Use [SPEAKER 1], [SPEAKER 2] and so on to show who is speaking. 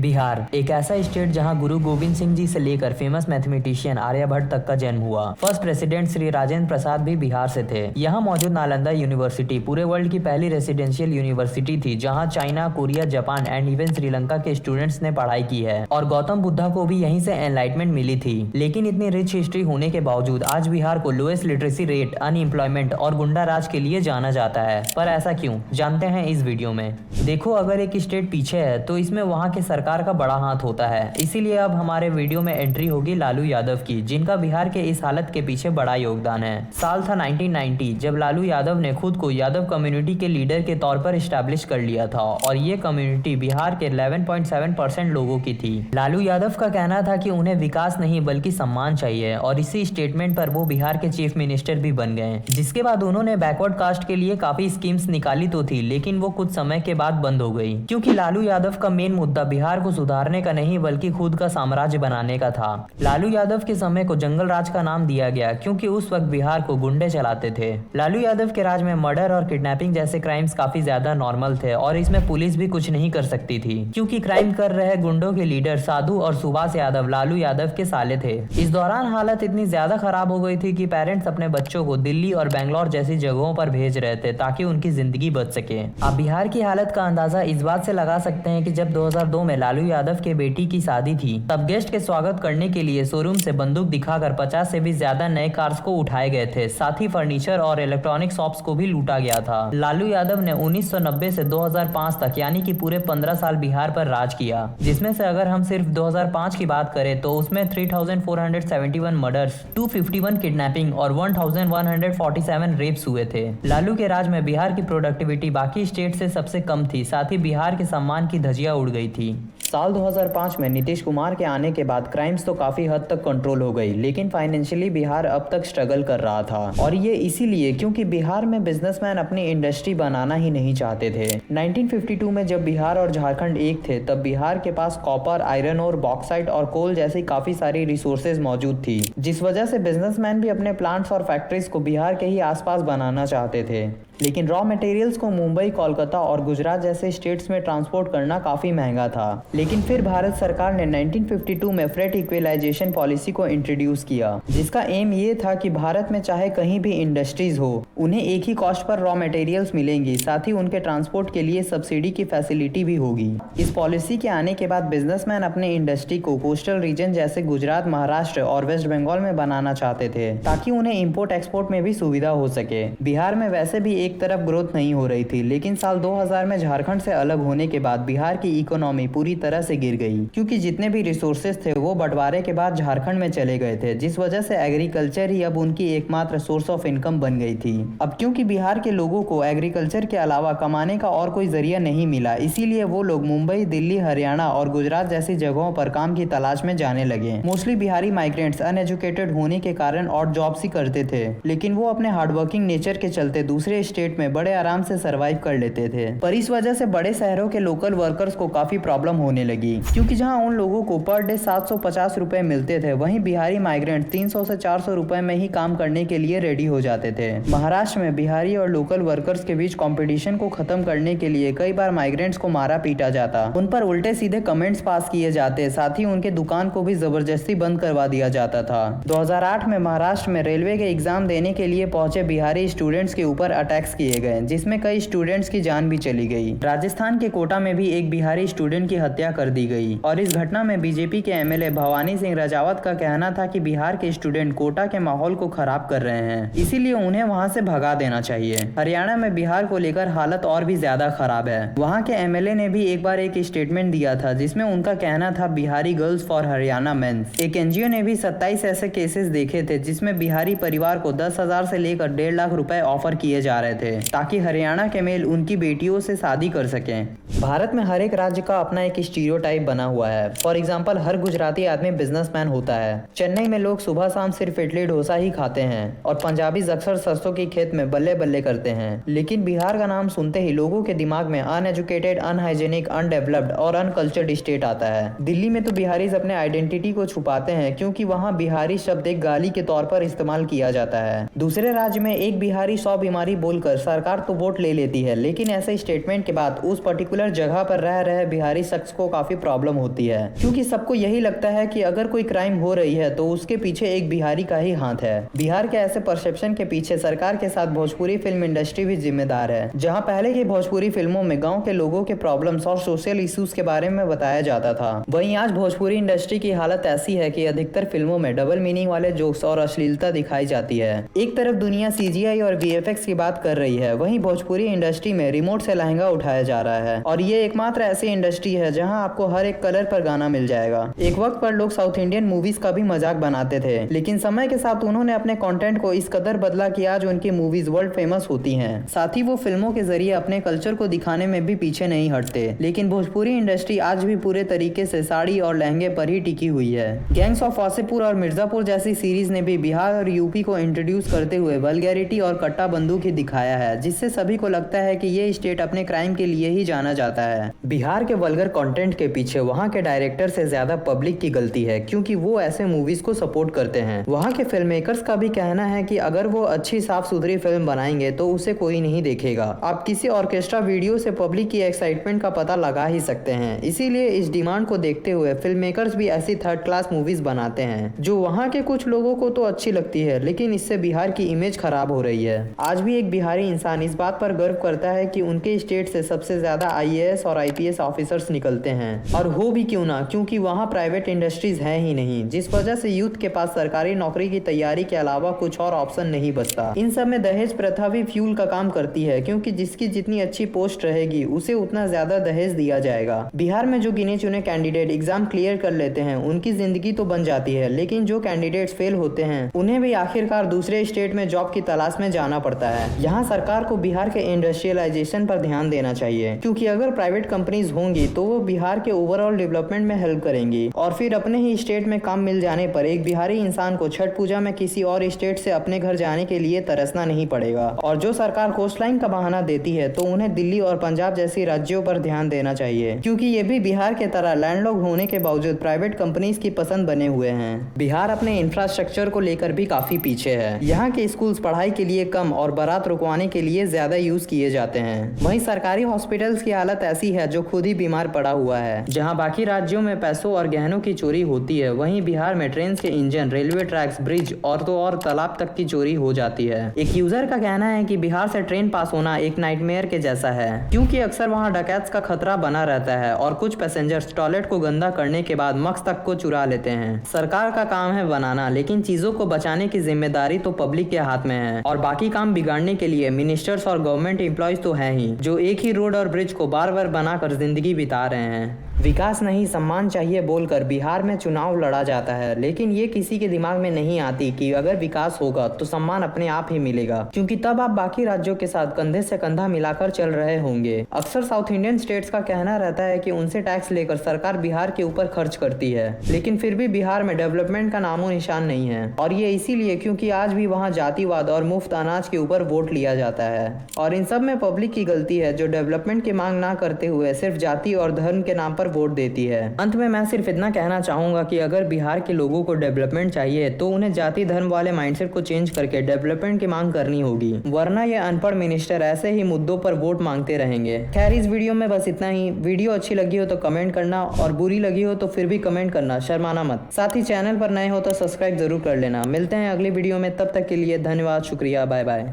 [SPEAKER 1] बिहार एक ऐसा स्टेट जहां गुरु गोविंद सिंह जी से लेकर फेमस मैथमेटिशियन आर्यभट्ट तक का जन्म हुआ। फर्स्ट प्रेसिडेंट श्री राजेंद्र प्रसाद भी बिहार से थे। यहाँ मौजूद नालंदा यूनिवर्सिटी पूरे वर्ल्ड की पहली रेसिडेंशियल यूनिवर्सिटी थी, जहाँ China, Korea, Japan and even Sri Lanka के स्टूडेंट्स ने पढ़ाई की है और गौतम बुद्धा को भी यहीं से एनलाइटमेंट मिली थी। लेकिन इतनी रिच हिस्ट्री होने के बावजूद आज बिहार को लोएस्ट लिटरेसी रेट, अनएम्प्लॉयमेंट और गुंडा राज के लिए जाना जाता है। पर ऐसा क्यों, जानते हैं इस वीडियो में। देखो, अगर एक स्टेट पीछे है तो इसमें वहाँ के सरकार का बड़ा हाथ होता है। इसीलिए अब हमारे वीडियो में एंट्री होगी लालू यादव की, जिनका बिहार के इस हालत के पीछे बड़ा योगदान है। साल था 1990, जब लालू यादव ने खुद को यादव कम्युनिटी के लीडर के तौर पर स्टैब्लिश कर लिया था और ये कम्युनिटी बिहार के 11.7% लोगों की थी। लालू यादव का कहना था कि उन्हें विकास नहीं बल्कि सम्मान चाहिए और इसी स्टेटमेंट पर वो बिहार के चीफ मिनिस्टर भी बन गए। जिसके बाद उन्होंने बैकवर्ड कास्ट के लिए काफी स्कीम्स निकाली तो थी, लेकिन वो कुछ समय के बाद बंद हो गई, क्योंकि लालू यादव का मेन मुद्दा बिहार को सुधारने का नहीं बल्कि खुद का साम्राज्य बनाने का था। लालू यादव के समय को जंगल राज का नाम दिया गया, क्योंकि उस वक्त बिहार को गुंडे चलाते थे। लालू यादव के राज में मर्डर और किडनैपिंग जैसे क्राइम्स काफी ज्यादा नॉर्मल थे और इसमें पुलिस भी कुछ नहीं कर सकती थी, क्योंकि क्राइम कर रहे गुंडों के लीडर साधु और सुभाष यादव लालू यादव के साले थे। इस दौरान हालत इतनी ज्यादा खराब हो गई थी कि पेरेंट्स अपने बच्चों को दिल्ली और बेंगलोर जैसी जगहों पर भेज रहे थे ताकि उनकी जिंदगी बच सके। अब बिहार की हालत का अंदाजा इस बात से लगा सकते हैं कि जब 2002 में लालू यादव के बेटी की शादी थी, तब गेस्ट के स्वागत करने के लिए शोरूम से बंदूक दिखाकर 50 से भी ज्यादा नए कार्स को उठाए गए थे। साथ ही फर्नीचर और इलेक्ट्रॉनिक शॉप्स को भी लूटा गया था। लालू यादव ने 1990 से 2005 तक यानी कि पूरे 15 साल बिहार पर राज किया, जिसमें से अगर हम सिर्फ 2005 की बात करें तो उसमें 3471 मर्डर्स, 251 किडनैपिंग और 1147 रेप्स हुए थे। लालू के राज में बिहार की प्रोडक्टिविटी बाकी स्टेट से सबसे कम थी, साथ ही बिहार के सम्मान की धज्जियां उड़ गई थी। साल 2005 में नीतीश कुमार के आने के बाद क्राइम्स तो काफी हद तक कंट्रोल हो गई, लेकिन फाइनेंशियली बिहार अब तक स्ट्रगल कर रहा था और ये इसीलिए क्योंकि बिहार में बिजनेसमैन अपनी इंडस्ट्री बनाना ही नहीं चाहते थे। 1952 में जब बिहार और झारखंड एक थे, तब बिहार के पास कॉपर, आयरन और बॉक्साइट और कोल जैसी काफी सारी रिसोर्सेज मौजूद थी, जिस वजह से बिजनेसमैन भी अपने प्लांट्स और फैक्ट्रीज को बिहार के ही आसपास बनाना चाहते थे। लेकिन रॉ मटेरियल्स को मुंबई, कोलकाता और गुजरात जैसे स्टेट्स में ट्रांसपोर्ट करना काफी महंगा था। लेकिन फिर भारत सरकार ने 1952 में फ्रेट इक्विलाइजेशन पॉलिसी को इंट्रोड्यूस किया, जिसका एम ये था कि भारत में चाहे कहीं भी इंडस्ट्रीज हो, उन्हें एक ही कॉस्ट पर रॉ मटेरियल्स मिलेंगी, साथ ही उनके ट्रांसपोर्ट के लिए सब्सिडी की फैसिलिटी भी होगी। इस पॉलिसी के आने के बाद बिजनेसमैन अपने इंडस्ट्री को कोस्टल रीजन जैसे गुजरात, महाराष्ट्र और वेस्ट बंगाल में बनाना चाहते थे, ताकि उन्हें इम्पोर्ट एक्सपोर्ट में भी सुविधा हो सके। बिहार में वैसे भी एक तरफ ग्रोथ नहीं हो रही थी, लेकिन साल 2000 में झारखंड से अलग होने के बाद बिहार की इकोनॉमी पूरी तरह से गिर गई, क्योंकि जितने भी रिसोर्सेज थे वो बंटवारे के बाद झारखंड में चले गए थे, जिस वजह से एग्रीकल्चर ही अब उनकी एकमात्र सोर्स ऑफ इनकम बन गई थी। अब क्योंकि बिहार के लोगों को एग्रीकल्चर के अलावा कमाने का और कोई जरिया नहीं मिला, इसीलिए वो लोग मुंबई, दिल्ली, हरियाणा और गुजरात जैसी जगहों पर काम की तलाश में जाने लगे। मोस्टली बिहारी माइग्रेंट्स अनएजुकेटेड होने के कारण और जॉब्स ही करते थे, लेकिन वो अपने हार्डवर्किंग नेचर के चलते दूसरे स्टेट में बड़े आराम से सरवाइव कर लेते थे। पर इस वजह से बड़े शहरों के लोकल वर्कर्स को काफी प्रॉब्लम होने लगी, क्योंकि जहां उन लोगों को पर डे 750 रुपए मिलते थे, वहीं बिहारी माइग्रेंट 300 से 400 रुपए में ही काम करने के लिए रेडी हो जाते थे। महाराष्ट्र में बिहारी और लोकल वर्कर्स के बीच कंपटीशन को खत्म करने के लिए कई बार माइग्रेंट्स को मारा पीटा जाता, उन पर उल्टे सीधे कमेंट्स पास किए जाते, साथ ही उनके दुकान को भी जबरदस्ती बंद करवा दिया जाता था। 2008 में महाराष्ट्र में रेलवे के एग्जाम देने के लिए पहुंचे बिहारी स्टूडेंट्स के ऊपर अटैक्स किए गए, जिसमें कई स्टूडेंट्स की जान भी चली गई। राजस्थान के कोटा में भी एक बिहारी स्टूडेंट की हत्या कर दी गई और इस घटना में बीजेपी के एमएलए भवानी सिंह राजावत का कहना था कि बिहार के स्टूडेंट कोटा के माहौल को खराब कर रहे हैं, इसीलिए उन्हें वहां से भगा देना चाहिए। हरियाणा में बिहार को लेकर हालत और भी ज्यादा खराब है। वहां के एमएलए ने भी एक बार एक स्टेटमेंट दिया था, जिसमें उनका कहना था Bihari girls for Haryana mens. एक एनजीओ ने भी 27 ऐसे केसेस देखे थे, जिसमें बिहारी परिवार को 10,000 से लेकर 1.5 लाख रुपए ऑफर किए जा रहे थे, ताकि हरियाणा के मेल उनकी बेटियों से शादी कर सकें। भारत में हर एक राज्य का अपना एक स्टीरियोटाइप बना हुआ है। फॉर एग्जांपल, हर गुजराती आदमी बिजनेसमैन होता है। चेन्नई में लोग सुबह शाम सिर्फ इडली डोसा ही खाते हैं और पंजाबीज अक्सर सरसों की खेत में बल्ले बल्ले करते हैं। लेकिन बिहार का नाम सुनते ही लोगों के दिमाग में अनएजुकेटेड, अनहाइजेनिक, अनडेवलप्ड और अनकल्चर्ड स्टेट आता है। दिल्ली में तो बिहारीज अपने आइडेंटिटी को छुपाते हैं, क्योंकि वहाँ बिहारी शब्द एक गाली के तौर पर इस्तेमाल किया जाता है। दूसरे राज्य में एक बिहारी 100 बीमारी बोल बोलकर सरकार तो वोट ले लेती है, लेकिन ऐसे स्टेटमेंट के बाद उस पर्टिकुलर जगह पर रह रहे बिहारी शख्स को काफी प्रॉब्लम होती है, क्योंकि सबको यही लगता है कि अगर कोई क्राइम हो रही है तो उसके पीछे एक बिहारी का ही हाथ है। बिहार के ऐसे परसेप्शन के पीछे सरकार के साथ भोजपुरी फिल्म इंडस्ट्री भी जिम्मेदार है। जहां पहले की भोजपुरी फिल्मों में गांव के लोगों के प्रॉब्लम्स और सोशल इश्यूज के बारे में बताया जाता था, वहीं आज भोजपुरी इंडस्ट्री की हालत ऐसी है कि अधिकतर फिल्मों में डबल मीनिंग वाले जोक्स और अश्लीलता दिखाई जाती है। एक तरफ दुनिया सीजीआई और वीएफएक्स की बात कर रही है, वहीं भोजपुरी इंडस्ट्री में रिमोट से लहंगा उठाया जा रहा है, और ये एकमात्र ऐसी इंडस्ट्री है जहां आपको हर एक कलर पर गाना मिल जाएगा। एक वक्त पर लोग साउथ इंडियन मूवीज का भी मजाक बनाते थे, लेकिन समय के साथ उन्होंने अपने कंटेंट को इस कदर बदला कि आज उनकी मूवीज वर्ल्ड फेमस होती हैं। साथ ही वो फिल्मों के जरिए अपने कल्चर को दिखाने में भी पीछे नहीं हटते। लेकिन भोजपुरी इंडस्ट्री आज भी पूरे तरीके से साड़ी और लहंगे पर ही टिकी हुई है। गैंग्स ऑफ वासेपुर और मिर्जापुर जैसी सीरीज ने भी बिहार और यूपी को इंट्रोड्यूस करते हुए वल्गैरिटी और कट्टा बंदूक ही दिखाया है, जिससे सभी को लगता है कि ये स्टेट अपने क्राइम के लिए ही जाना जाता है। बिहार के वल्गर कंटेंट के पीछे वहाँ के डायरेक्टर से ज्यादा पब्लिक की गलती है, क्योंकि वो ऐसे मूवीज को सपोर्ट करते हैं। वहाँ के फिल्म मेकर्स का भी कहना है कि अगर वो अच्छी साफ सुथरी फिल्म बनाएंगे तो उसे कोई नहीं देखेगा। आप किसी ऑर्केस्ट्रा वीडियो से पब्लिक की एक्साइटमेंट का पता लगा ही सकते हैं। इसीलिए इस डिमांड को देखते हुए फिल्म मेकर्स भी ऐसी थर्ड क्लास मूवीज बनाते हैं जो वहाँ के कुछ लोगों को तो अच्छी लगती है, लेकिन इससे बिहार की इमेज खराब हो रही है। आज भी एक बिहारी इंसान इस बात पर गर्व करता है कि उनके स्टेट से सबसे ज्यादा आईएएस और आईपीएस ऑफिसर्स निकलते हैं, और हो भी क्यों ना, क्योंकि वहाँ प्राइवेट इंडस्ट्रीज है ही नहीं, जिस वजह से यूथ के पास सरकारी नौकरी की तैयारी के अलावा कुछ और ऑप्शन नहीं बचता। इन सब में दहेज प्रथा भी फ्यूल का काम करती है, क्योंकि जिसकी जितनी अच्छी पोस्ट रहेगी उसे उतना ज्यादा दहेज दिया जाएगा। बिहार में जो गिने चुने कैंडिडेट एग्जाम क्लियर कर लेते हैं उनकी जिंदगी तो बन जाती है, लेकिन जो कैंडिडेट्स फेल होते हैं उन्हें भी आखिरकार दूसरे स्टेट में जॉब की तलाश में जाना पड़ता है। यहाँ सरकार को बिहार के इंडस्ट्रियलाइजेशन पर ध्यान देना चाहिए, क्योंकि अगर प्राइवेट कंपनीज होंगी तो वो बिहार के ओवरऑल डेवलपमेंट में हेल्प करेंगी, और फिर अपने ही स्टेट में काम मिल जाने पर एक बिहारी इंसान को छठ पूजा में किसी और स्टेट से अपने घर जाने के लिए तरसना नहीं पड़ेगा। और जो सरकार कोस्टलाइन का बहाना देती है तो उन्हें दिल्ली और पंजाब जैसी राज्यों पर ध्यान देना चाहिए, क्योंकि ये भी बिहार के तरह लैंडलॉक होने के बावजूद प्राइवेट कंपनीज की पसंद बने हुए हैं। बिहार अपने इंफ्रास्ट्रक्चर को लेकर भी काफी पीछे है। यहाँ के स्कूल्स पढ़ाई के लिए कम और बारात रुकवाने के लिए ज्यादा यूज किए जाते हैं। वहीं सरकारी हॉस्पिटल्स की हालत ऐसी है जो खुद ही बीमार पड़ा हुआ है। जहाँ बाकी राज्यों में पैसों और गहनों की चोरी होती है, वहीं बिहार में ट्रेन के इंजन, रेलवे ट्रैक्स, ब्रिज और तो और तालाब तक की चोरी हो जाती है। एक यूजर का कहना है कि बिहार से ट्रेन पास होना एक नाइटमेयर के जैसा है, क्योंकि अक्सर वहाँ डकैत्स का खतरा बना रहता है और कुछ पैसेंजर्स टॉयलेट को गंदा करने के बाद मक्स तक को चुरा लेते हैं। सरकार का काम है बनाना, लेकिन चीजों को बचाने की जिम्मेदारी तो पब्लिक के हाथ में है, और बाकी काम बिगाड़ने के लिए मिनिस्टर्स और गवर्नमेंट एम्प्लॉयज तो हैं ही, जो एक ही रोड और ब्रिज को बार बार बनाकर जिंदगी बिता रहे हैं। विकास नहीं सम्मान चाहिए बोलकर बिहार में चुनाव लड़ा जाता है, लेकिन ये किसी के दिमाग में नहीं आती कि अगर विकास होगा तो सम्मान अपने आप ही मिलेगा, क्योंकि तब आप बाकी राज्यों के साथ कंधे से कंधा मिलाकर चल रहे होंगे। अक्सर साउथ इंडियन स्टेट्स का कहना रहता है कि उनसे टैक्स लेकर सरकार बिहार के ऊपर खर्च करती है, लेकिन फिर भी बिहार में डेवलपमेंट का नामो निशान नहीं है, और ये इसीलिए क्योंकि आज भी वहाँ जातिवाद और मुफ्त अनाज के ऊपर वोट लिया जाता है। और इन सब में पब्लिक की गलती है, जो डेवलपमेंट की मांग ना करते हुए सिर्फ जाति और धर्म के नाम पर वोट देती है। अंत में मैं सिर्फ इतना कहना चाहूंगा कि अगर बिहार के लोगों को डेवलपमेंट चाहिए तो उन्हें जाति धर्म वाले माइंडसेट को चेंज करके डेवलपमेंट की मांग करनी होगी, वरना ये अनपढ़ मिनिस्टर ऐसे ही मुद्दों पर वोट मांगते रहेंगे। खैर, इस वीडियो में बस इतना ही। वीडियो अच्छी लगी हो तो कमेंट करना, और बुरी लगी हो तो फिर भी कमेंट करना, शर्माना मत। साथ ही चैनल पर नए हो तो सब्सक्राइब जरूर कर लेना। मिलते हैं अगली वीडियो में, तब तक के लिए धन्यवाद, शुक्रिया, बाय बाय।